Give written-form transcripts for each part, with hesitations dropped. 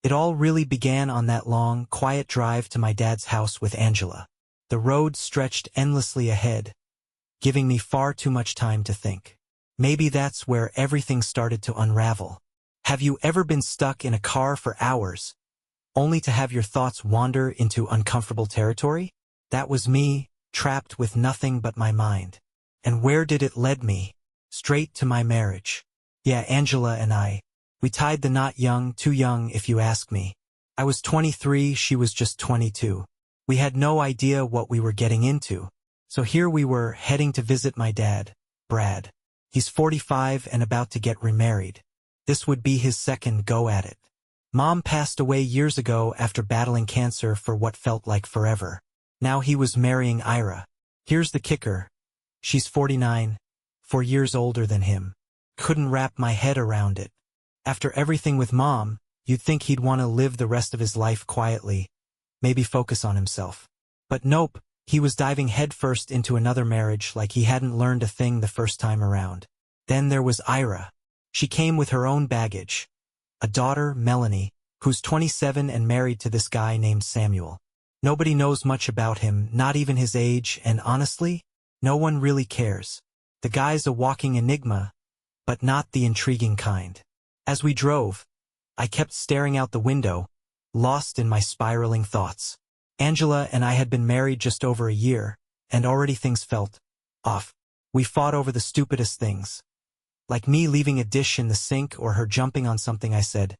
It all really began on that long, quiet drive to my dad's house with Angela. The road stretched endlessly ahead, giving me far too much time to think. Maybe that's where everything started to unravel. Have you ever been stuck in a car for hours, only to have your thoughts wander into uncomfortable territory? That was me, trapped with nothing but my mind. And where did it lead me? Straight to my marriage. Yeah, Angela and we tied the knot young, too young if you ask me. I was 23, she was just 22. We had no idea what we were getting into. So here we were, heading to visit my dad, Brad. He's 45 and about to get remarried. This would be his second go at it. Mom passed away years ago after battling cancer for what felt like forever. Now he was marrying Ira. Here's the kicker. She's 49, 4 years older than him. Couldn't wrap my head around it. After everything with Mom, you'd think he'd want to live the rest of his life quietly, maybe focus on himself. But nope, he was diving headfirst into another marriage like he hadn't learned a thing the first time around. Then there was Ira. She came with her own baggage. A daughter, Melanie, who's 27 and married to this guy named Samuel. Nobody knows much about him, not even his age, and honestly, no one really cares. The guy's a walking enigma, but not the intriguing kind. As we drove, I kept staring out the window, lost in my spiraling thoughts. Angela and I had been married just over a year, and already things felt off. We fought over the stupidest things. Like me leaving a dish in the sink or her jumping on something I said,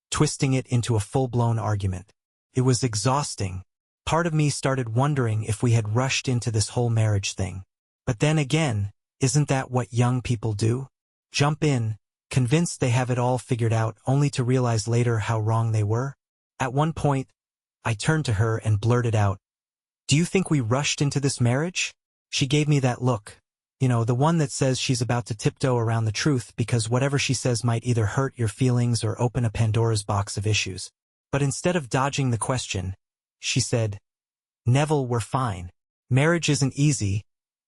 twisting it into a full-blown argument. It was exhausting. Part of me started wondering if we had rushed into this whole marriage thing. But then again, isn't that what young people do? Jump in, convinced they have it all figured out, only to realize later how wrong they were? At one point, I turned to her and blurted out, "Do you think we rushed into this marriage?" She gave me that look. You know, the one that says she's about to tiptoe around the truth because whatever she says might either hurt your feelings or open a Pandora's box of issues. But instead of dodging the question, she said, "Neville, we're fine. Marriage isn't easy,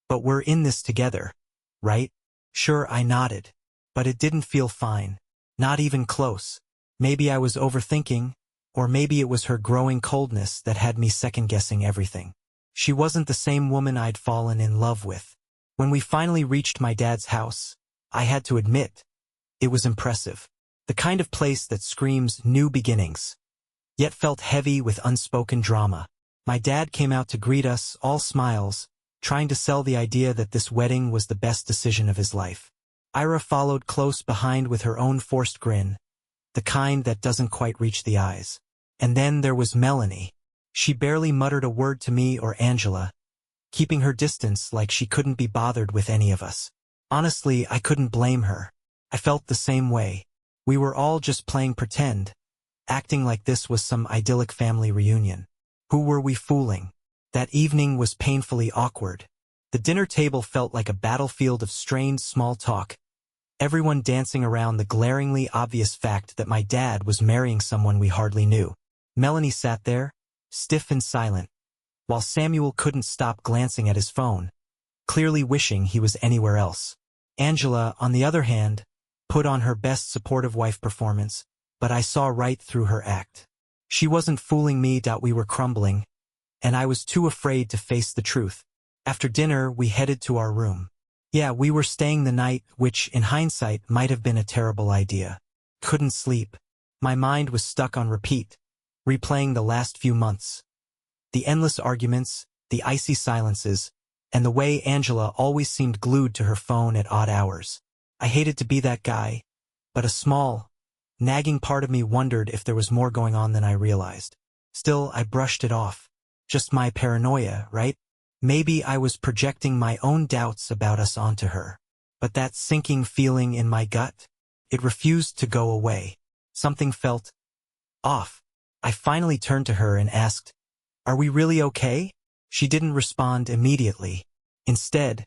but we're in this together, right?" Sure, I nodded. But it didn't feel fine. Not even close. Maybe I was overthinking, or maybe it was her growing coldness that had me second-guessing everything. She wasn't the same woman I'd fallen in love with. When we finally reached my dad's house, I had to admit, it was impressive. The kind of place that screams new beginnings, yet felt heavy with unspoken drama. My dad came out to greet us, all smiles, trying to sell the idea that this wedding was the best decision of his life. Ira followed close behind with her own forced grin, the kind that doesn't quite reach the eyes. And then there was Melanie. She barely muttered a word to me or Angela, keeping her distance like she couldn't be bothered with any of us. Honestly, I couldn't blame her. I felt the same way. We were all just playing pretend, acting like this was some idyllic family reunion. Who were we fooling? That evening was painfully awkward. The dinner table felt like a battlefield of strained small talk, everyone dancing around the glaringly obvious fact that my dad was marrying someone we hardly knew. Melanie sat there, stiff and silent, while Samuel couldn't stop glancing at his phone, clearly wishing he was anywhere else. Angela, on the other hand, put on her best supportive wife performance, but I saw right through her act. She wasn't fooling me. We were crumbling, and I was too afraid to face the truth. After dinner, we headed to our room. Yeah, we were staying the night, which, in hindsight, might have been a terrible idea. Couldn't sleep. My mind was stuck on repeat, replaying the last few months. The endless arguments, the icy silences, and the way Angela always seemed glued to her phone at odd hours. I hated to be that guy, but a small, nagging part of me wondered if there was more going on than I realized. Still, I brushed it off. Just my paranoia, right? Maybe I was projecting my own doubts about us onto her. But that sinking feeling in my gut, it refused to go away. Something felt off. I finally turned to her and asked, "Are we really okay?" She didn't respond immediately. Instead,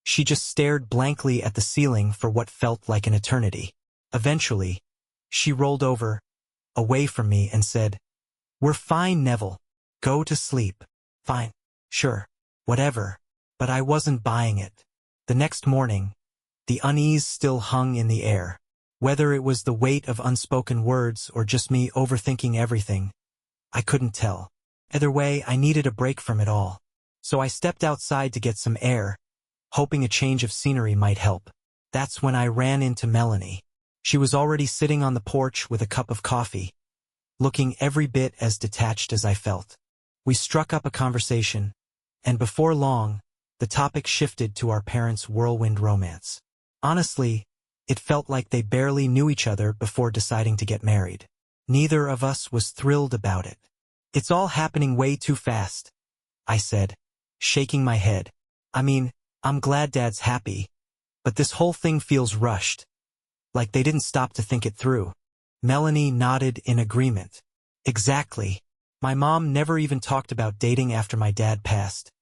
she just stared blankly at the ceiling for what felt like an eternity. Eventually, she rolled over, away from me, and said, "We're fine, Neville. Go to sleep." Fine. Sure. Whatever. But I wasn't buying it. The next morning, the unease still hung in the air. Whether it was the weight of unspoken words or just me overthinking everything, I couldn't tell. Either way, I needed a break from it all. So I stepped outside to get some air, hoping a change of scenery might help. That's when I ran into Melanie. She was already sitting on the porch with a cup of coffee, looking every bit as detached as I felt. We struck up a conversation, and before long, the topic shifted to our parents' whirlwind romance. Honestly, it felt like they barely knew each other before deciding to get married. Neither of us was thrilled about it. "It's all happening way too fast," I said, shaking my head. "I mean, I'm glad Dad's happy, but this whole thing feels rushed, like they didn't stop to think it through." Melanie nodded in agreement. "Exactly. My mom never even talked about dating after my dad passed.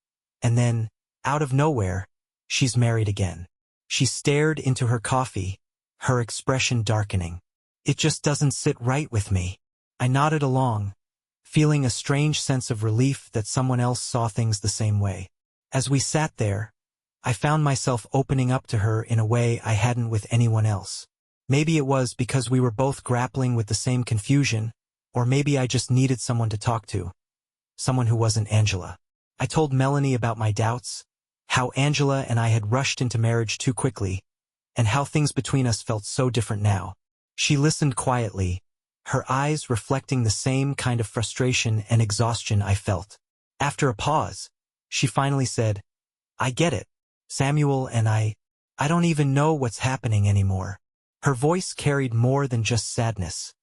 And then, out of nowhere, she's married again." She stared into her coffee, her expression darkening. "It just doesn't sit right with me." I nodded along, feeling a strange sense of relief that someone else saw things the same way. As we sat there, I found myself opening up to her in a way I hadn't with anyone else. Maybe it was because we were both grappling with the same confusion, or maybe I just needed someone to talk to. Someone who wasn't Angela. I told Melanie about my doubts, how Angela and I had rushed into marriage too quickly, and how things between us felt so different now. She listened quietly, her eyes reflecting the same kind of frustration and exhaustion I felt. After a pause, she finally said, "I get it, Samuel, and I don't even know what's happening anymore." Her voice carried more than just sadness.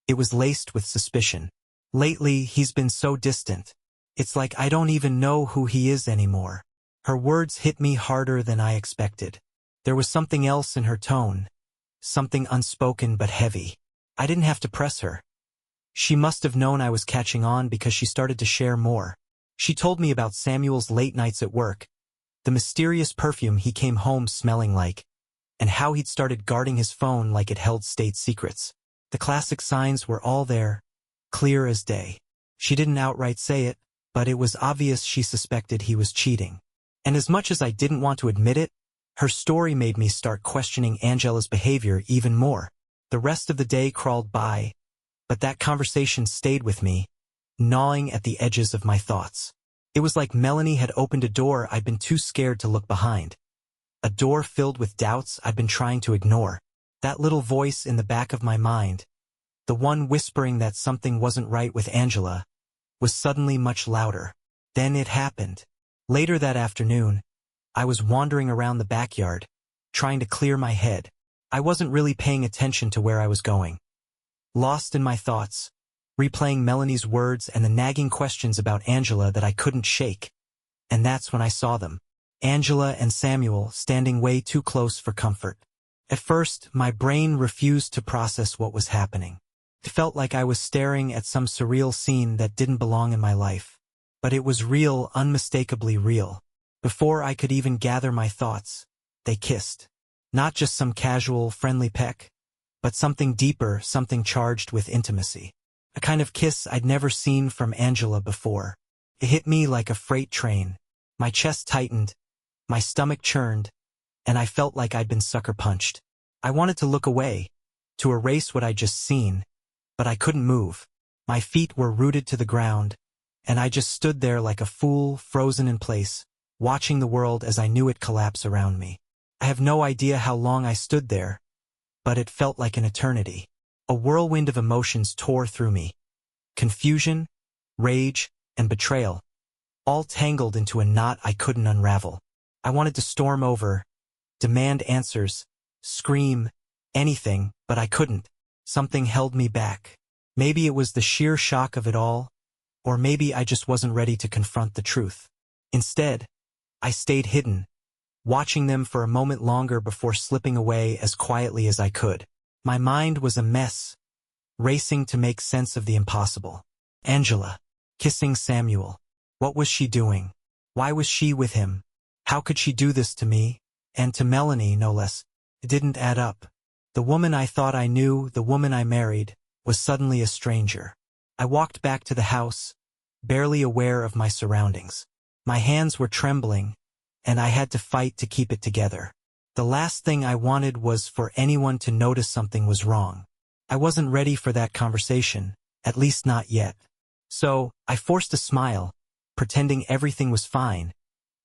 It was laced with suspicion. "Lately, he's been so distant. It's like I don't even know who he is anymore." Her words hit me harder than I expected. There was something else in her tone, something unspoken but heavy. I didn't have to press her. She must have known I was catching on because she started to share more. She told me about Samuel's late nights at work, the mysterious perfume he came home smelling like, and how he'd started guarding his phone like it held state secrets. The classic signs were all there, clear as day. She didn't outright say it, but it was obvious she suspected he was cheating. And as much as I didn't want to admit it, her story made me start questioning Angela's behavior even more. The rest of the day crawled by, but that conversation stayed with me, gnawing at the edges of my thoughts. It was like Melanie had opened a door I'd been too scared to look behind. A door filled with doubts I'd been trying to ignore. That little voice in the back of my mind, the one whispering that something wasn't right with Angela, was suddenly much louder. Then it happened. Later that afternoon, I was wandering around the backyard, trying to clear my head. I wasn't really paying attention to where I was going. Lost in my thoughts, replaying Melanie's words and the nagging questions about Angela that I couldn't shake. And that's when I saw them. Angela and Samuel standing way too close for comfort. At first, my brain refused to process what was happening. It felt like I was staring at some surreal scene that didn't belong in my life. But it was real, unmistakably real. Before I could even gather my thoughts, they kissed. Not just some casual, friendly peck, but something deeper, something charged with intimacy. A kind of kiss I'd never seen from Angela before. It hit me like a freight train. My chest tightened, my stomach churned, and I felt like I'd been sucker punched. I wanted to look away, to erase what I'd just seen, but I couldn't move. My feet were rooted to the ground, and I just stood there like a fool, frozen in place, watching the world as I knew it collapse around me. I have no idea how long I stood there, but it felt like an eternity. A whirlwind of emotions tore through me. Confusion, rage, and betrayal, all tangled into a knot I couldn't unravel. I wanted to storm over, demand answers, scream, anything, but I couldn't. Something held me back. Maybe it was the sheer shock of it all, or maybe I just wasn't ready to confront the truth. Instead, I stayed hidden, watching them for a moment longer before slipping away as quietly as I could. My mind was a mess, racing to make sense of the impossible. Angela, kissing Samuel. What was she doing? Why was she with him? How could she do this to me? And to Melanie, no less. It didn't add up. The woman I thought I knew, the woman I married, was suddenly a stranger. I walked back to the house, barely aware of my surroundings. My hands were trembling, and I had to fight to keep it together. The last thing I wanted was for anyone to notice something was wrong. I wasn't ready for that conversation, at least not yet. So, I forced a smile, pretending everything was fine,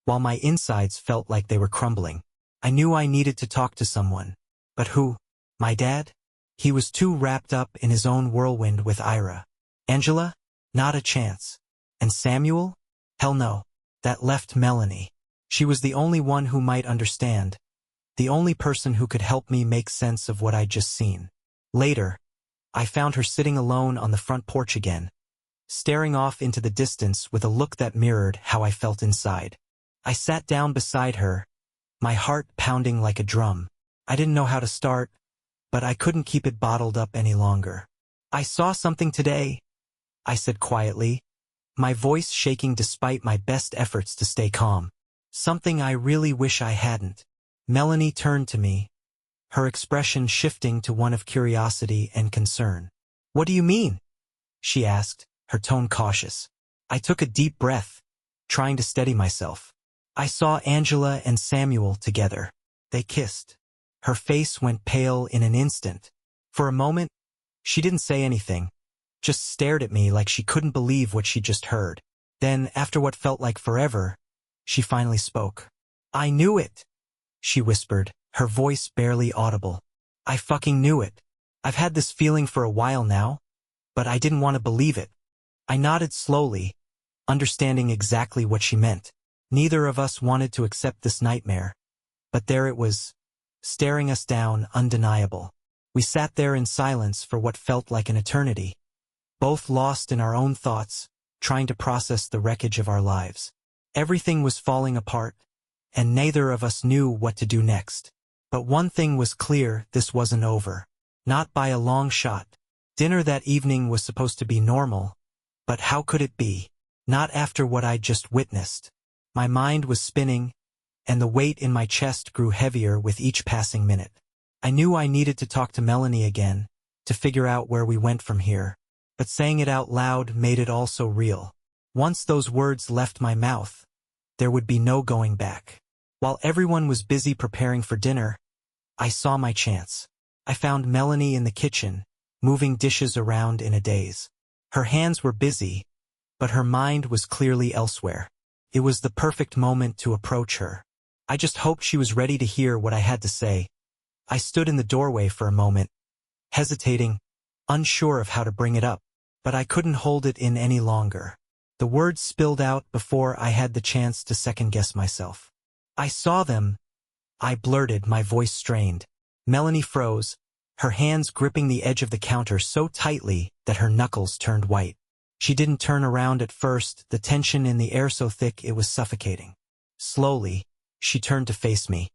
while my insides felt like they were crumbling. I knew I needed to talk to someone. But who? My dad? He was too wrapped up in his own whirlwind with Ira. Angela? Not a chance. And Samuel? Hell no. That left Melanie. She was the only one who might understand, the only person who could help me make sense of what I'd just seen. Later, I found her sitting alone on the front porch again, staring off into the distance with a look that mirrored how I felt inside. I sat down beside her, my heart pounding like a drum. I didn't know how to start, but I couldn't keep it bottled up any longer. I saw something today, I said quietly, my voice shaking despite my best efforts to stay calm. Something I really wish I hadn't. Melanie turned to me, her expression shifting to one of curiosity and concern. What do you mean? She asked, her tone cautious. I took a deep breath, trying to steady myself. I saw Angela and Samuel together. They kissed. Her face went pale in an instant. For a moment, she didn't say anything, just stared at me like she couldn't believe what she just heard. Then, after what felt like forever, she finally spoke. I knew it, she whispered, her voice barely audible. I fucking knew it. I've had this feeling for a while now, but I didn't want to believe it. I nodded slowly, understanding exactly what she meant. Neither of us wanted to accept this nightmare, but there it was, staring us down, undeniable. We sat there in silence for what felt like an eternity, both lost in our own thoughts, trying to process the wreckage of our lives. Everything was falling apart, and neither of us knew what to do next. But one thing was clear, this wasn't over. Not by a long shot. Dinner that evening was supposed to be normal, but how could it be? Not after what I'd just witnessed. My mind was spinning, and the weight in my chest grew heavier with each passing minute. I knew I needed to talk to Melanie again, to figure out where we went from here. But saying it out loud made it all so real. Once those words left my mouth, there would be no going back. While everyone was busy preparing for dinner, I saw my chance. I found Melanie in the kitchen, moving dishes around in a daze. Her hands were busy, but her mind was clearly elsewhere. It was the perfect moment to approach her. I just hoped she was ready to hear what I had to say. I stood in the doorway for a moment, hesitating, unsure of how to bring it up, but I couldn't hold it in any longer. The words spilled out before I had the chance to second-guess myself. I saw them, I blurted, my voice strained. Melanie froze, her hands gripping the edge of the counter so tightly that her knuckles turned white. She didn't turn around at first, the tension in the air so thick it was suffocating. Slowly, she turned to face me,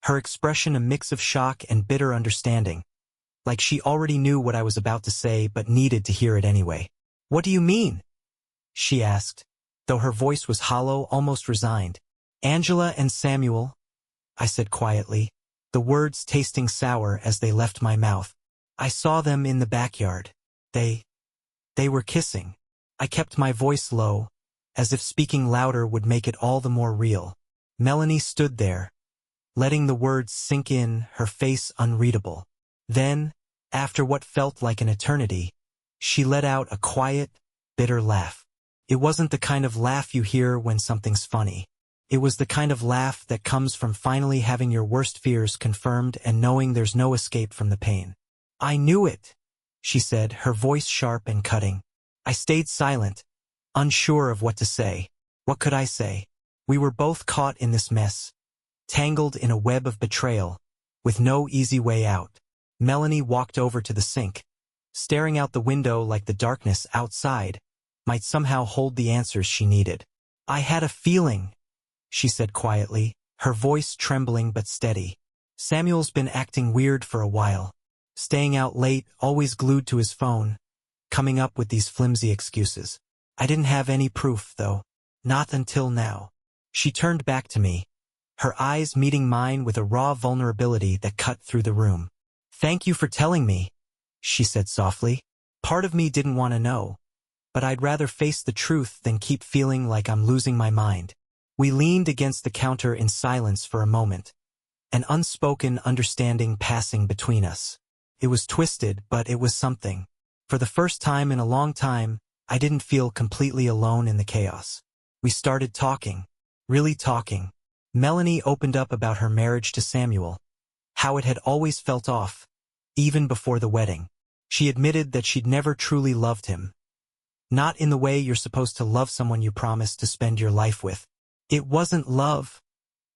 her expression a mix of shock and bitter understanding, like she already knew what I was about to say but needed to hear it anyway. What do you mean? She asked, though her voice was hollow, almost resigned. Angela and Samuel, I said quietly, the words tasting sour as they left my mouth. I saw them in the backyard. They were kissing. I kept my voice low, as if speaking louder would make it all the more real. Melanie stood there, letting the words sink in, her face unreadable. Then, after what felt like an eternity, she let out a quiet, bitter laugh. It wasn't the kind of laugh you hear when something's funny. It was the kind of laugh that comes from finally having your worst fears confirmed and knowing there's no escape from the pain. I knew it, she said, her voice sharp and cutting. I stayed silent, unsure of what to say. What could I say? We were both caught in this mess, tangled in a web of betrayal, with no easy way out. Melanie walked over to the sink, staring out the window like the darkness outside might somehow hold the answers she needed. I had a feeling, she said quietly, her voice trembling but steady. Samuel's been acting weird for a while, staying out late, always glued to his phone, coming up with these flimsy excuses. I didn't have any proof, though. Not until now. She turned back to me, her eyes meeting mine with a raw vulnerability that cut through the room. Thank you for telling me, she said softly. Part of me didn't want to know, but I'd rather face the truth than keep feeling like I'm losing my mind. We leaned against the counter in silence for a moment, an unspoken understanding passing between us. It was twisted, but it was something. For the first time in a long time, I didn't feel completely alone in the chaos. We started talking. Really talking. Melanie opened up about her marriage to Samuel, how it had always felt off, even before the wedding. She admitted that she'd never truly loved him. Not in the way you're supposed to love someone you promised to spend your life with. It wasn't love,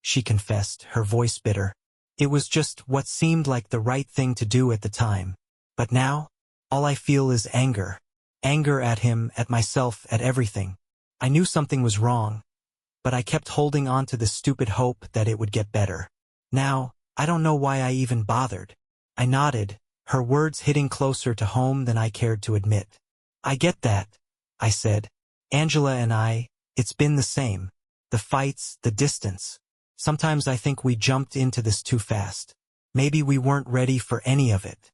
she confessed, her voice bitter. It was just what seemed like the right thing to do at the time. But now, all I feel is anger. Anger at him, at myself, at everything. I knew something was wrong, but I kept holding on to the stupid hope that it would get better. Now, I don't know why I even bothered. I nodded, her words hitting closer to home than I cared to admit. I get that, I said. Angela and I, it's been the same. The fights, the distance. Sometimes I think we jumped into this too fast. Maybe we weren't ready for any of it.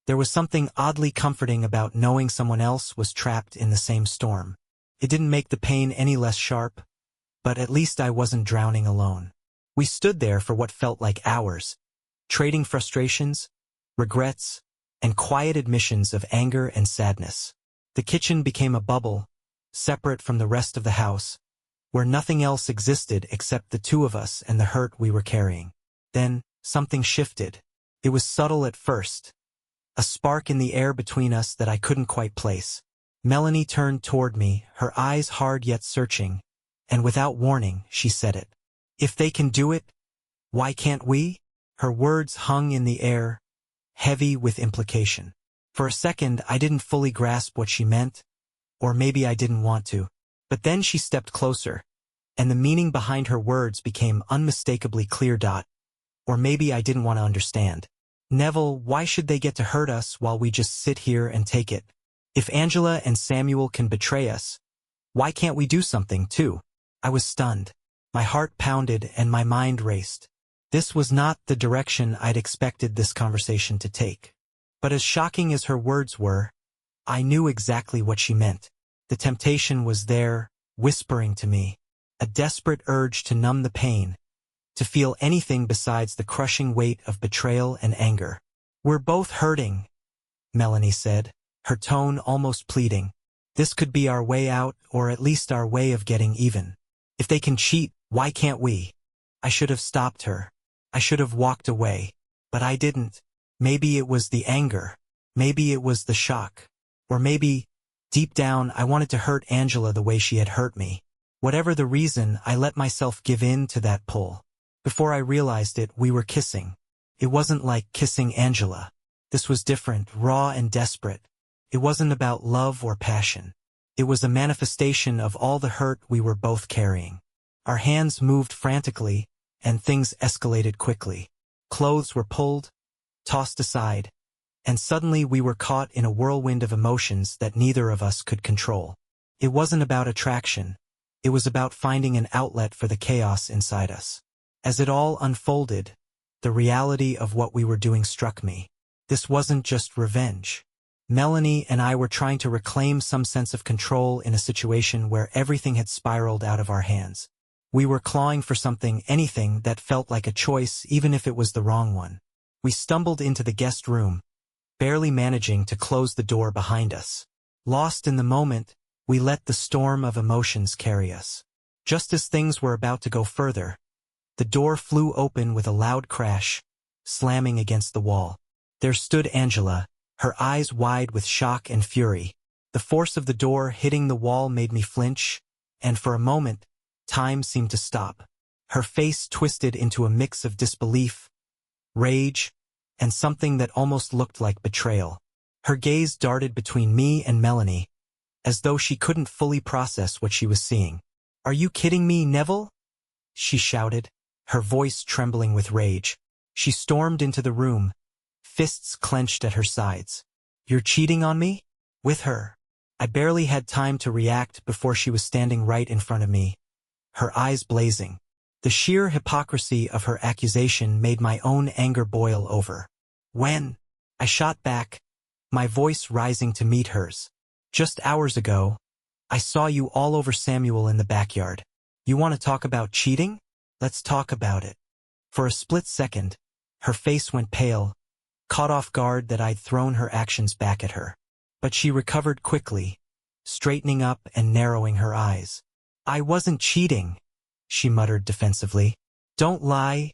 There was something oddly comforting about knowing someone else was trapped in the same storm. It didn't make the pain any less sharp, but at least I wasn't drowning alone. We stood there for what felt like hours, trading frustrations, regrets, and quiet admissions of anger and sadness. The kitchen became a bubble, separate from the rest of the house, where nothing else existed except the two of us and the hurt we were carrying. Then, something shifted. It was subtle at first. A spark in the air between us that I couldn't quite place. Melanie turned toward me, her eyes hard yet searching, and without warning, she said it. If they can do it, why can't we? Her words hung in the air, heavy with implication. For a second, I didn't fully grasp what she meant, or maybe I didn't want to. But then she stepped closer, and the meaning behind her words became unmistakably clear. Or maybe I didn't want to understand. Neville, why should they get to hurt us while we just sit here and take it? If Angela and Samuel can betray us, why can't we do something too? I was stunned. My heart pounded and my mind raced. This was not the direction I'd expected this conversation to take. But as shocking as her words were, I knew exactly what she meant. The temptation was there, whispering to me, a desperate urge to numb the pain, to feel anything besides the crushing weight of betrayal and anger. We're both hurting, Melanie said, her tone almost pleading. This could be our way out, or at least our way of getting even. If they can cheat, why can't we? I should have stopped her. I should have walked away. But I didn't. Maybe it was the anger. Maybe it was the shock. Or maybe, deep down, I wanted to hurt Angela the way she had hurt me. Whatever the reason, I let myself give in to that pull. Before I realized it, we were kissing. It wasn't like kissing Angela. This was different, raw and desperate. It wasn't about love or passion. It was a manifestation of all the hurt we were both carrying. Our hands moved frantically, and things escalated quickly. Clothes were pulled, tossed aside, and suddenly we were caught in a whirlwind of emotions that neither of us could control. It wasn't about attraction. It was about finding an outlet for the chaos inside us. As it all unfolded, the reality of what we were doing struck me. This wasn't just revenge. Melanie and I were trying to reclaim some sense of control in a situation where everything had spiraled out of our hands. We were clawing for something, anything that felt like a choice, even if it was the wrong one. We stumbled into the guest room, barely managing to close the door behind us. Lost in the moment, we let the storm of emotions carry us. Just as things were about to go further, the door flew open with a loud crash, slamming against the wall. There stood Angela, her eyes wide with shock and fury. The force of the door hitting the wall made me flinch, and for a moment, time seemed to stop. Her face twisted into a mix of disbelief, rage, and something that almost looked like betrayal. Her gaze darted between me and Melanie, as though she couldn't fully process what she was seeing. "Are you kidding me, Neville?" she shouted, her voice trembling with rage. She stormed into the room, fists clenched at her sides. "You're cheating on me?" "With her." I barely had time to react before she was standing right in front of me, her eyes blazing. The sheer hypocrisy of her accusation made my own anger boil over. "When?" I shot back, my voice rising to meet hers. "Just hours ago, I saw you all over Samuel in the backyard. You want to talk about cheating? Let's talk about it." For a split second, her face went pale, caught off guard that I'd thrown her actions back at her. But she recovered quickly, straightening up and narrowing her eyes. "I wasn't cheating," she muttered defensively. "Don't lie,"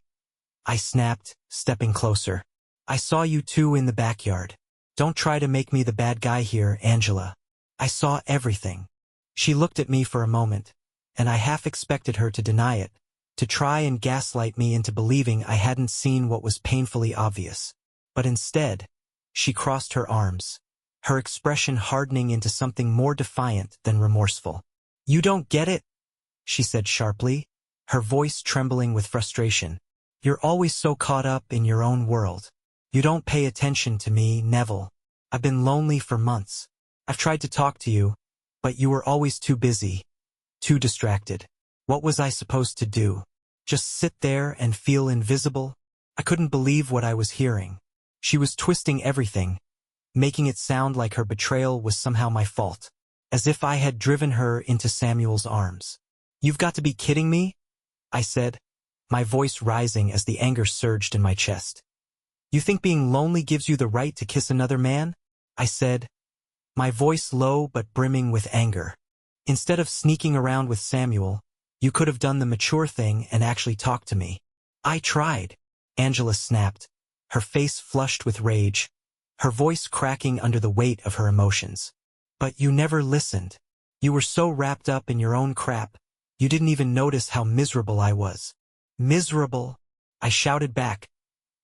I snapped, stepping closer. "I saw you two in the backyard. Don't try to make me the bad guy here, Angela. I saw everything." She looked at me for a moment, and I half expected her to deny it, to try and gaslight me into believing I hadn't seen what was painfully obvious. But instead, she crossed her arms, her expression hardening into something more defiant than remorseful. "You don't get it?" she said sharply, her voice trembling with frustration. "You're always so caught up in your own world. You don't pay attention to me, Neville. I've been lonely for months. I've tried to talk to you, but you were always too busy, too distracted. What was I supposed to do? Just sit there and feel invisible?" I couldn't believe what I was hearing. She was twisting everything, making it sound like her betrayal was somehow my fault, as if I had driven her into Samuel's arms. "You've got to be kidding me," I said, my voice rising as the anger surged in my chest. "You think being lonely gives you the right to kiss another man?" I said, my voice low but brimming with anger. "Instead of sneaking around with Samuel, you could have done the mature thing and actually talked to me." "I tried," Angela snapped, her face flushed with rage, her voice cracking under the weight of her emotions. "But you never listened. You were so wrapped up in your own crap, you didn't even notice how miserable I was." "Miserable?" I shouted back,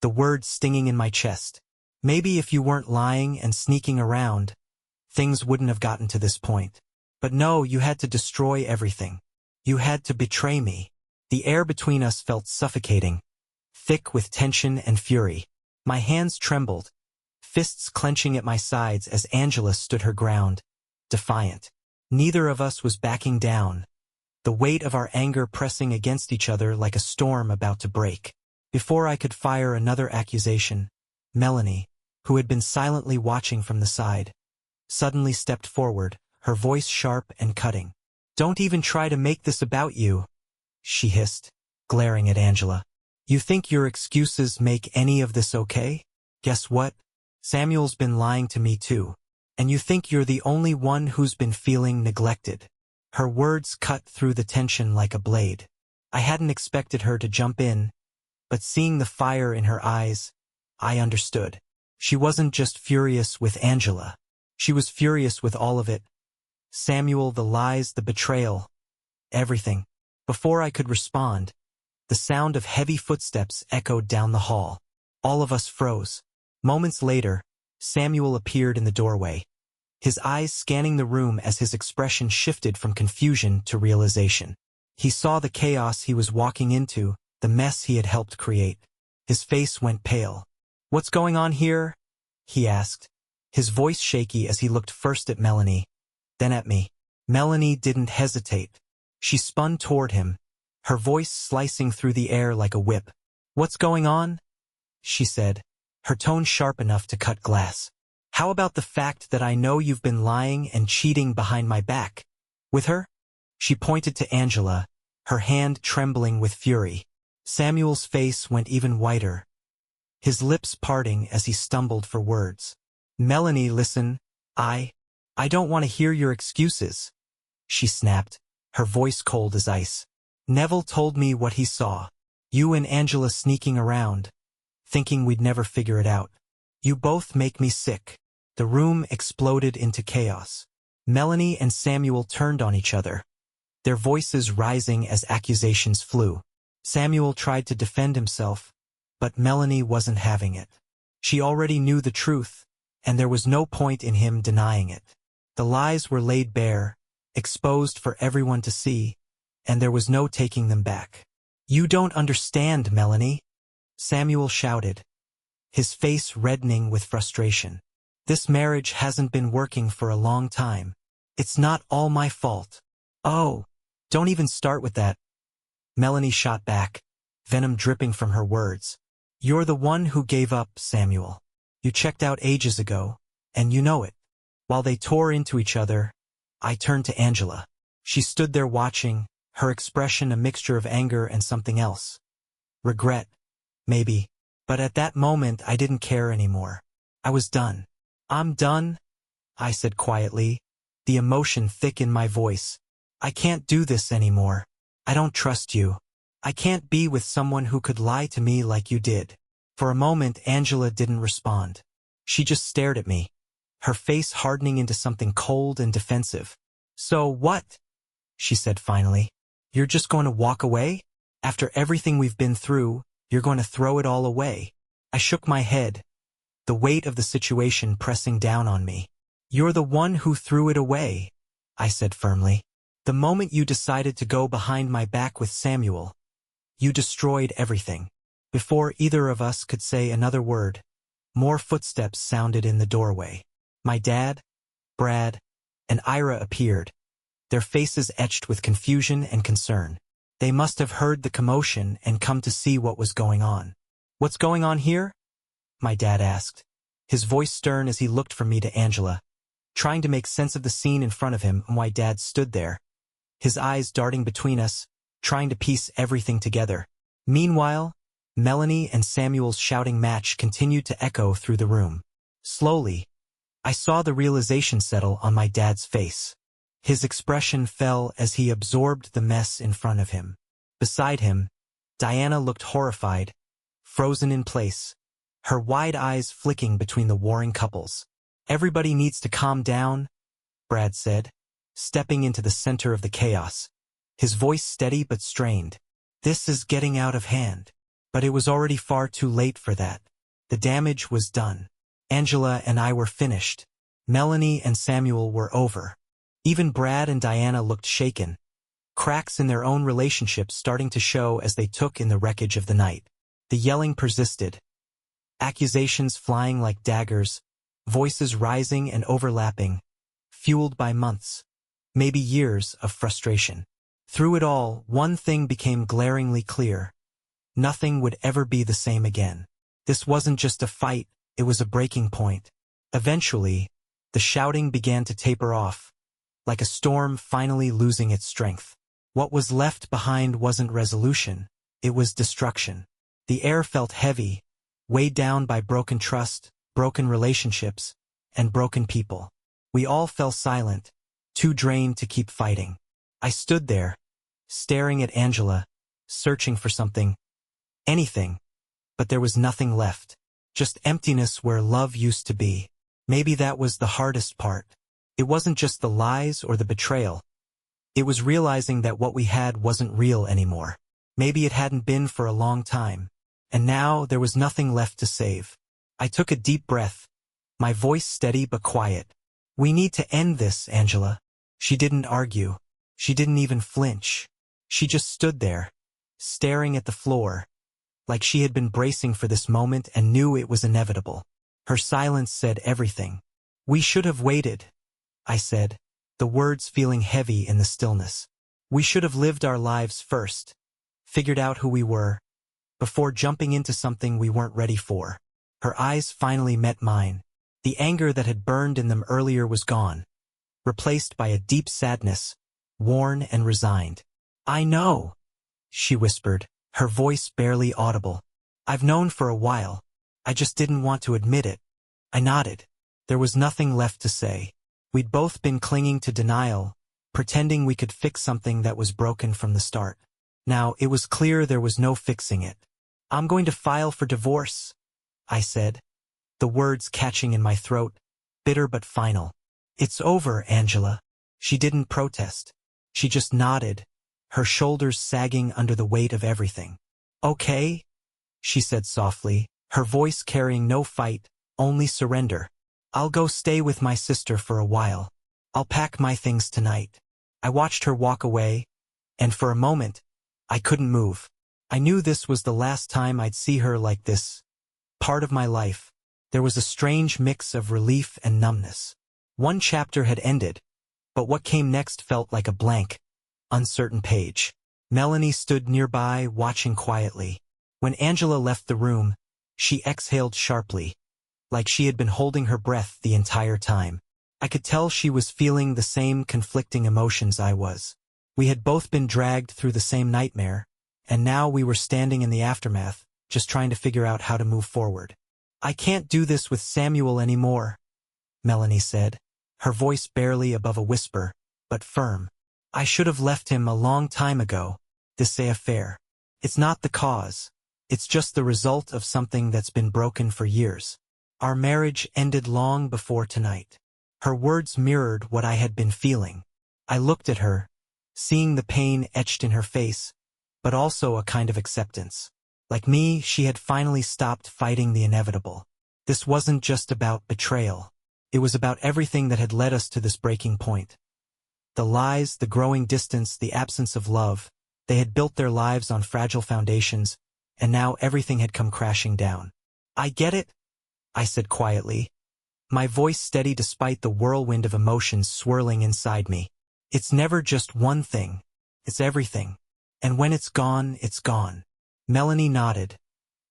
the words stinging in my chest. "Maybe if you weren't lying and sneaking around, things wouldn't have gotten to this point. But no, you had to destroy everything. You had to betray me." The air between us felt suffocating, thick with tension and fury. My hands trembled, fists clenching at my sides as Angela stood her ground, defiant. Neither of us was backing down, the weight of our anger pressing against each other like a storm about to break. Before I could fire another accusation, Melanie, who had been silently watching from the side, suddenly stepped forward, her voice sharp and cutting. "Don't even try to make this about you," she hissed, glaring at Angela. "You think your excuses make any of this okay? Guess what? Samuel's been lying to me too. And you think you're the only one who's been feeling neglected." Her words cut through the tension like a blade. I hadn't expected her to jump in, but seeing the fire in her eyes, I understood. She wasn't just furious with Angela. She was furious with all of it. Samuel, the lies, the betrayal, everything. Before I could respond, the sound of heavy footsteps echoed down the hall. All of us froze. Moments later, Samuel appeared in the doorway, his eyes scanning the room as his expression shifted from confusion to realization. He saw the chaos he was walking into, the mess he had helped create. His face went pale. "What's going on here?" he asked, his voice shaky as he looked first at Melanie, then at me. Melanie didn't hesitate. She spun toward him, her voice slicing through the air like a whip. "What's going on?" she said, her tone sharp enough to cut glass. "How about the fact that I know you've been lying and cheating behind my back? With her?" She pointed to Angela, her hand trembling with fury. Samuel's face went even whiter, his lips parting as he stumbled for words. "Melanie, listen, I don't want to hear your excuses," she snapped, her voice cold as ice. "Neville told me what he saw. You and Angela sneaking around, thinking we'd never figure it out. You both make me sick." The room exploded into chaos. Melanie and Samuel turned on each other, their voices rising as accusations flew. Samuel tried to defend himself, but Melanie wasn't having it. She already knew the truth, and there was no point in him denying it. The lies were laid bare, exposed for everyone to see, and there was no taking them back. "You don't understand, Melanie," Samuel shouted, his face reddening with frustration. "This marriage hasn't been working for a long time. It's not all my fault." "Oh, don't even start with that," Melanie shot back, venom dripping from her words. "You're the one who gave up, Samuel. You checked out ages ago, and you know it." While they tore into each other, I turned to Angela. She stood there watching, her expression a mixture of anger and something else. Regret. Maybe. But at that moment I didn't care anymore. I was done. I'm done, I said quietly, the emotion thick in my voice. I can't do this anymore. I don't trust you. I can't be with someone who could lie to me like you did. For a moment Angela didn't respond. She just stared at me, her face hardening into something cold and defensive. So what? She said finally. You're just going to walk away? After everything we've been through, you're going to throw it all away? I shook my head, the weight of the situation pressing down on me. You're the one who threw it away, I said firmly. The moment you decided to go behind my back with Samuel, you destroyed everything. Before either of us could say another word, more footsteps sounded in the doorway. My dad, Brad, and Ira appeared, their faces etched with confusion and concern. They must have heard the commotion and come to see what was going on. What's going on here? My dad asked, his voice stern as he looked from me to Angela, trying to make sense of the scene in front of him. My dad stood there, his eyes darting between us, trying to piece everything together. Meanwhile, Melanie and Samuel's shouting match continued to echo through the room. Slowly, I saw the realization settle on my dad's face. His expression fell as he absorbed the mess in front of him. Beside him, Diana looked horrified, frozen in place, her wide eyes flicking between the warring couples. Everybody needs to calm down, Brad said, stepping into the center of the chaos, his voice steady but strained. This is getting out of hand. But it was already far too late for that. The damage was done. Angela and I were finished. Melanie and Samuel were over. Even Brad and Diana looked shaken, cracks in their own relationships starting to show as they took in the wreckage of the night. The yelling persisted, accusations flying like daggers, voices rising and overlapping, fueled by months, maybe years of frustration. Through it all, one thing became glaringly clear. Nothing would ever be the same again. This wasn't just a fight, it was a breaking point. Eventually, the shouting began to taper off, like a storm finally losing its strength. What was left behind wasn't resolution, it was destruction. The air felt heavy, weighed down by broken trust, broken relationships, and broken people. We all fell silent, too drained to keep fighting. I stood there, staring at Angela, searching for something, anything, but there was nothing left. Just emptiness where love used to be. Maybe that was the hardest part. It wasn't just the lies or the betrayal. It was realizing that what we had wasn't real anymore. Maybe it hadn't been for a long time. And now there was nothing left to save. I took a deep breath, my voice steady but quiet. We need to end this, Angela. She didn't argue. She didn't even flinch. She just stood there, staring at the floor, like she had been bracing for this moment and knew it was inevitable. Her silence said everything. We should have waited, I said, the words feeling heavy in the stillness. We should have lived our lives first, figured out who we were, before jumping into something we weren't ready for. Her eyes finally met mine. The anger that had burned in them earlier was gone, replaced by a deep sadness, worn and resigned. I know, she whispered, her voice barely audible. I've known for a while. I just didn't want to admit it. I nodded. There was nothing left to say. We'd both been clinging to denial, pretending we could fix something that was broken from the start. Now, it was clear there was no fixing it. I'm going to file for divorce, I said, the words catching in my throat, bitter but final. It's over, Angela. She didn't protest. She just nodded, her shoulders sagging under the weight of everything. Okay, she said softly, her voice carrying no fight, only surrender. I'll go stay with my sister for a while. I'll pack my things tonight. I watched her walk away, and for a moment, I couldn't move. I knew this was the last time I'd see her like this. Part of my life. There was a strange mix of relief and numbness. One chapter had ended, but what came next felt like a blank, uncertain page. Melanie stood nearby, watching quietly. When Angela left the room, she exhaled sharply, like she had been holding her breath the entire time. I could tell she was feeling the same conflicting emotions I was. We had both been dragged through the same nightmare, and now we were standing in the aftermath, just trying to figure out how to move forward. "I can't do this with Samuel anymore," Melanie said, her voice barely above a whisper, but firm. "I should have left him a long time ago. This affair. It's not the cause. It's just the result of something that's been broken for years. Our marriage ended long before tonight." Her words mirrored what I had been feeling. I looked at her, seeing the pain etched in her face, but also a kind of acceptance. Like me, she had finally stopped fighting the inevitable. This wasn't just about betrayal. It was about everything that had led us to this breaking point. The lies, the growing distance, the absence of love. They had built their lives on fragile foundations, and now everything had come crashing down. "I get it," I said quietly, my voice steady despite the whirlwind of emotions swirling inside me. "It's never just one thing. It's everything. And when it's gone, it's gone." Melanie nodded,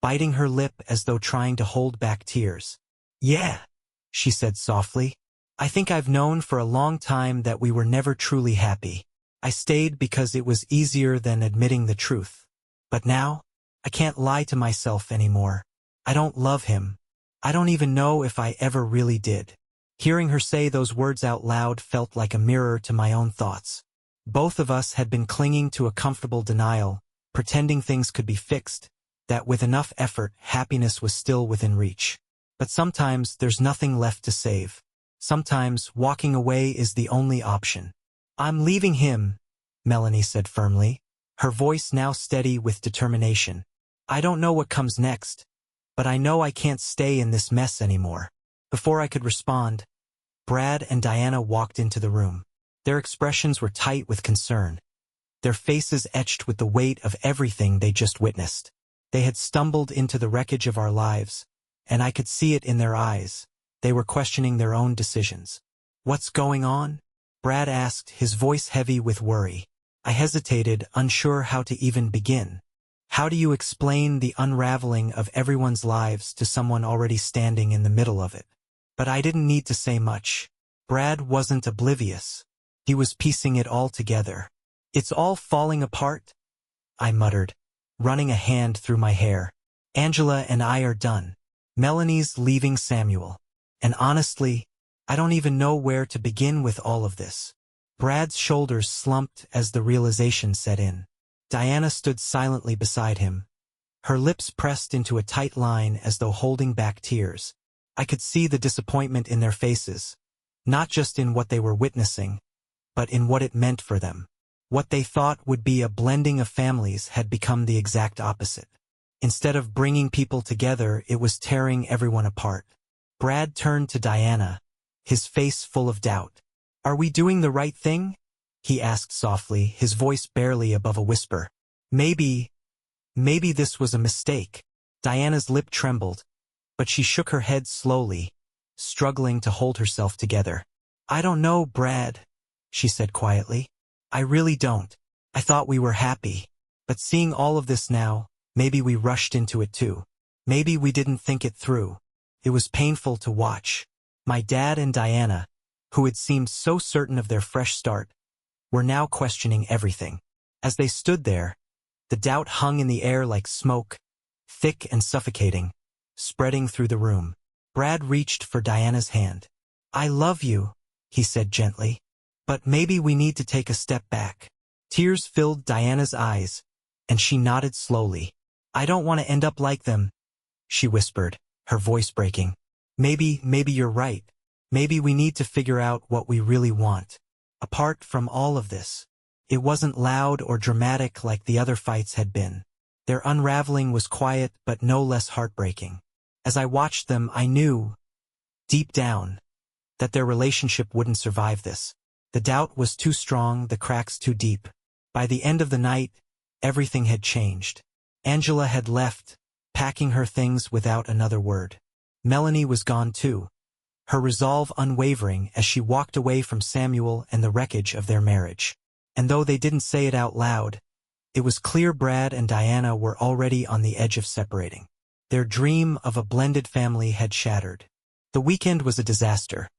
biting her lip as though trying to hold back tears. "Yeah," she said softly. "I think I've known for a long time that we were never truly happy. I stayed because it was easier than admitting the truth. But now, I can't lie to myself anymore. I don't love him. I don't even know if I ever really did." Hearing her say those words out loud felt like a mirror to my own thoughts. Both of us had been clinging to a comfortable denial, pretending things could be fixed, that with enough effort, happiness was still within reach. But sometimes there's nothing left to save. Sometimes walking away is the only option. "I'm leaving him," Melanie said firmly, her voice now steady with determination. "I don't know what comes next, but I know I can't stay in this mess anymore." Before I could respond, Brad and Diana walked into the room. Their expressions were tight with concern, their faces etched with the weight of everything they just witnessed. They had stumbled into the wreckage of our lives, and I could see it in their eyes. They were questioning their own decisions. "What's going on?" Brad asked, his voice heavy with worry. I hesitated, unsure how to even begin. How do you explain the unraveling of everyone's lives to someone already standing in the middle of it? But I didn't need to say much. Brad wasn't oblivious. He was piecing it all together. "It's all falling apart," I muttered, running a hand through my hair. "Angela and I are done. Melanie's leaving Samuel. And honestly, I don't even know where to begin with all of this." Brad's shoulders slumped as the realization set in. Diana stood silently beside him, her lips pressed into a tight line as though holding back tears. I could see the disappointment in their faces, not just in what they were witnessing, but in what it meant for them. What they thought would be a blending of families had become the exact opposite. Instead of bringing people together, it was tearing everyone apart. Brad turned to Diana, his face full of doubt. "Are we doing the right thing?" he asked softly, his voice barely above a whisper. Maybe this was a mistake." Diana's lip trembled, but she shook her head slowly, struggling to hold herself together. "I don't know, Brad," she said quietly. "I really don't. I thought we were happy. But seeing all of this now, maybe we rushed into it too. Maybe we didn't think it through." It was painful to watch. My dad and Diana, who had seemed so certain of their fresh start, were now questioning everything. As they stood there, the doubt hung in the air like smoke, thick and suffocating, spreading through the room. Brad reached for Diana's hand. "I love you," he said gently, "but maybe we need to take a step back." Tears filled Diana's eyes, and she nodded slowly. "I don't want to end up like them," she whispered, her voice breaking. Maybe you're right. Maybe we need to figure out what we really want. Apart from all of this." It wasn't loud or dramatic like the other fights had been. Their unraveling was quiet but no less heartbreaking. As I watched them, I knew, deep down, that their relationship wouldn't survive this. The doubt was too strong, the cracks too deep. By the end of the night, everything had changed. Angela had left, packing her things without another word. Melanie was gone too, her resolve unwavering as she walked away from Samuel and the wreckage of their marriage. And though they didn't say it out loud, it was clear Brad and Diana were already on the edge of separating. Their dream of a blended family had shattered. The weekend was a disaster.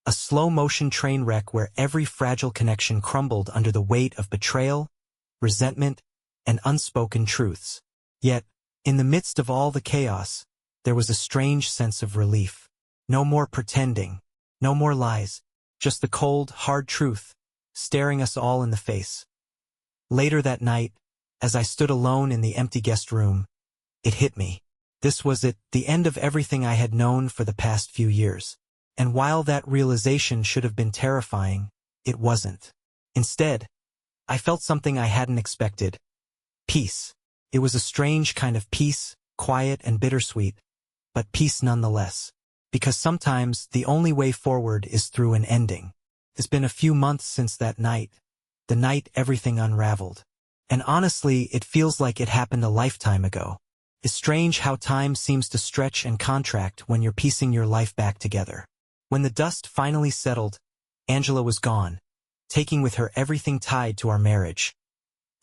A slow-motion train wreck where every fragile connection crumbled under the weight of betrayal, resentment, and unspoken truths. Yet, In the midst of all the chaos, there was a strange sense of relief. No more pretending, no more lies, just the cold, hard truth, staring us all in the face. Later that night, as I stood alone in the empty guest room, it hit me. This was it, the end of everything I had known for the past few years. And while that realization should have been terrifying, it wasn't. Instead, I felt something I hadn't expected. Peace. It was a strange kind of peace, quiet and bittersweet, but peace nonetheless. Because sometimes the only way forward is through an ending. It's been a few months since that night, the night everything unraveled. And honestly, it feels like it happened a lifetime ago. It's strange how time seems to stretch and contract when you're piecing your life back together. When the dust finally settled, Angela was gone, taking with her everything tied to our marriage.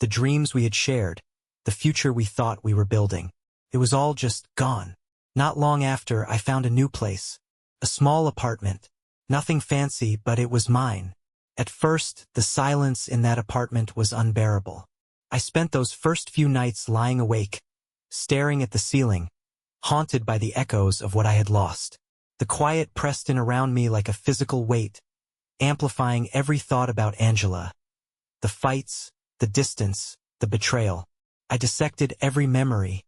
The dreams we had shared, the future we thought we were building. It was all just gone. Not long after, I found a new place. A small apartment. Nothing fancy, but it was mine. At first, the silence in that apartment was unbearable. I spent those first few nights lying awake, staring at the ceiling, haunted by the echoes of what I had lost. The quiet pressed in around me like a physical weight, amplifying every thought about Angela. The fights, the distance, the betrayal. I dissected every memory,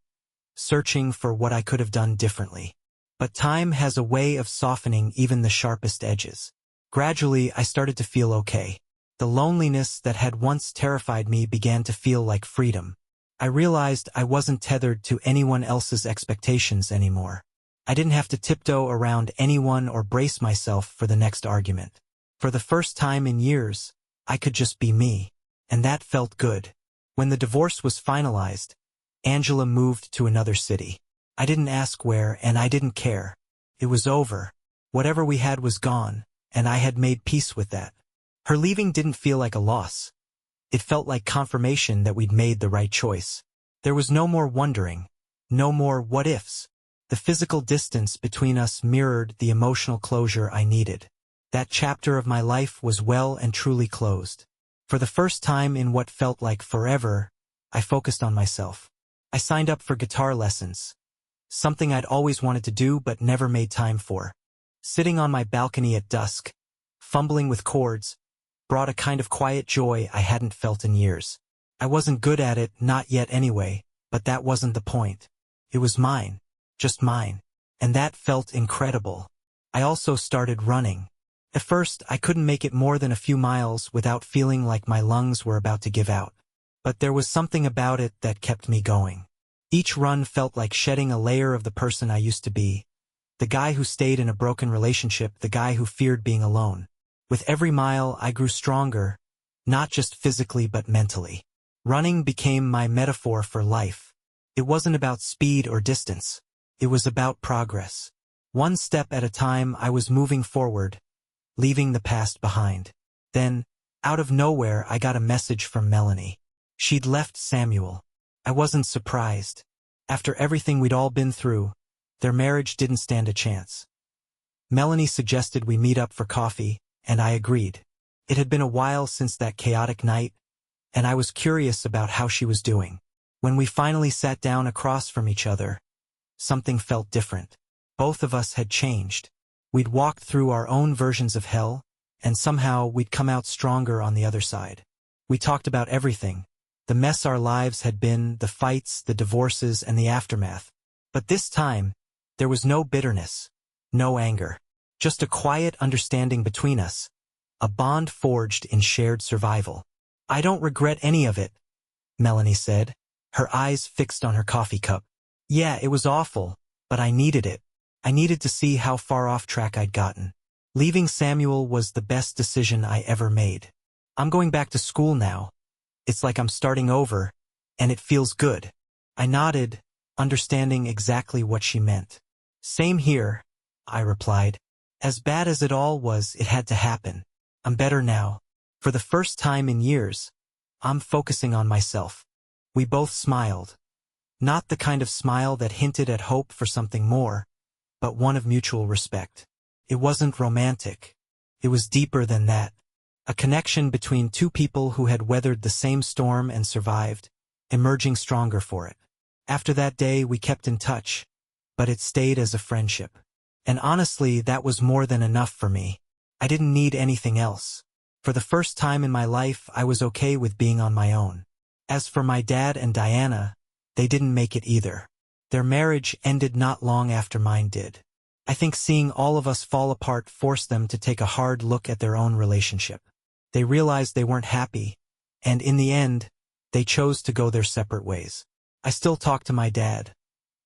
searching for what I could have done differently. But time has a way of softening even the sharpest edges. Gradually, I started to feel okay. The loneliness that had once terrified me began to feel like freedom. I realized I wasn't tethered to anyone else's expectations anymore. I didn't have to tiptoe around anyone or brace myself for the next argument. For the first time in years, I could just be me. And that felt good. When the divorce was finalized, Angela moved to another city. I didn't ask where, and I didn't care. It was over. Whatever we had was gone, and I had made peace with that. Her leaving didn't feel like a loss. It felt like confirmation that we'd made the right choice. There was no more wondering, no more what-ifs. The physical distance between us mirrored the emotional closure I needed. That chapter of my life was well and truly closed. For the first time in what felt like forever, I focused on myself. I signed up for guitar lessons, something I'd always wanted to do but never made time for. Sitting on my balcony at dusk, fumbling with chords, brought a kind of quiet joy I hadn't felt in years. I wasn't good at it, not yet anyway, but that wasn't the point. It was mine, just mine, and that felt incredible. I also started running. At first, I couldn't make it more than a few miles without feeling like my lungs were about to give out. But there was something about it that kept me going. Each run felt like shedding a layer of the person I used to be. The guy who stayed in a broken relationship, the guy who feared being alone. With every mile, I grew stronger, not just physically but mentally. Running became my metaphor for life. It wasn't about speed or distance. It was about progress. One step at a time, I was moving forward, leaving the past behind. Then, out of nowhere, I got a message from Melanie. She'd left Samuel. I wasn't surprised. After everything we'd all been through, their marriage didn't stand a chance. Melanie suggested we meet up for coffee, and I agreed. It had been a while since that chaotic night, and I was curious about how she was doing. When we finally sat down across from each other, something felt different. Both of us had changed. We'd walked through our own versions of hell, and somehow we'd come out stronger on the other side. We talked about everything. The mess our lives had been, the fights, the divorces, and the aftermath. But this time, there was no bitterness, no anger. Just a quiet understanding between us, a bond forged in shared survival. I don't regret any of it, Melanie said, her eyes fixed on her coffee cup. Yeah, it was awful, but I needed it. I needed to see how far off track I'd gotten. Leaving Samuel was the best decision I ever made. I'm going back to school now. It's like I'm starting over, and it feels good. I nodded, understanding exactly what she meant. Same here, I replied. As bad as it all was, it had to happen. I'm better now. For the first time in years, I'm focusing on myself. We both smiled. Not the kind of smile that hinted at hope for something more, but one of mutual respect. It wasn't romantic. It was deeper than that. A connection between two people who had weathered the same storm and survived, emerging stronger for it. After that day, we kept in touch, but it stayed as a friendship. And honestly, that was more than enough for me. I didn't need anything else. For the first time in my life, I was okay with being on my own. As for my dad and Diana, they didn't make it either. Their marriage ended not long after mine did. I think seeing all of us fall apart forced them to take a hard look at their own relationship. They realized they weren't happy, and in the end, they chose to go their separate ways. I still talk to my dad,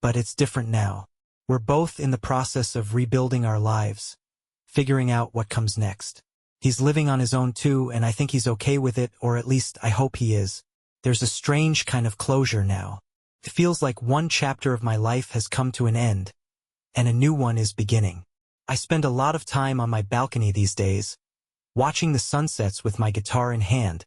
but it's different now. We're both in the process of rebuilding our lives, figuring out what comes next. He's living on his own too, and I think he's okay with it, or at least I hope he is. There's a strange kind of closure now. It feels like one chapter of my life has come to an end, and a new one is beginning. I spend a lot of time on my balcony these days, watching the sunsets with my guitar in hand,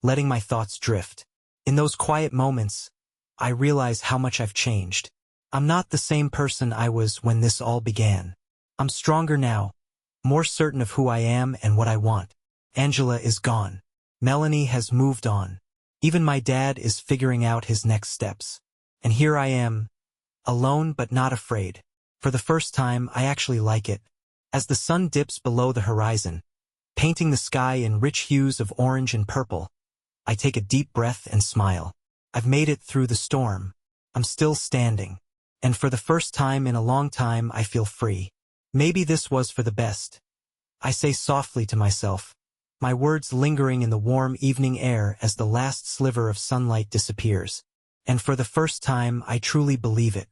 letting my thoughts drift. In those quiet moments, I realize how much I've changed. I'm not the same person I was when this all began. I'm stronger now, more certain of who I am and what I want. Angela is gone. Melanie has moved on. Even my dad is figuring out his next steps. And here I am, alone but not afraid. For the first time, I actually like it. As the sun dips below the horizon, painting the sky in rich hues of orange and purple, I take a deep breath and smile. I've made it through the storm. I'm still standing. And for the first time in a long time, I feel free. Maybe this was for the best. I say softly to myself, my words lingering in the warm evening air as the last sliver of sunlight disappears. And for the first time, I truly believe it.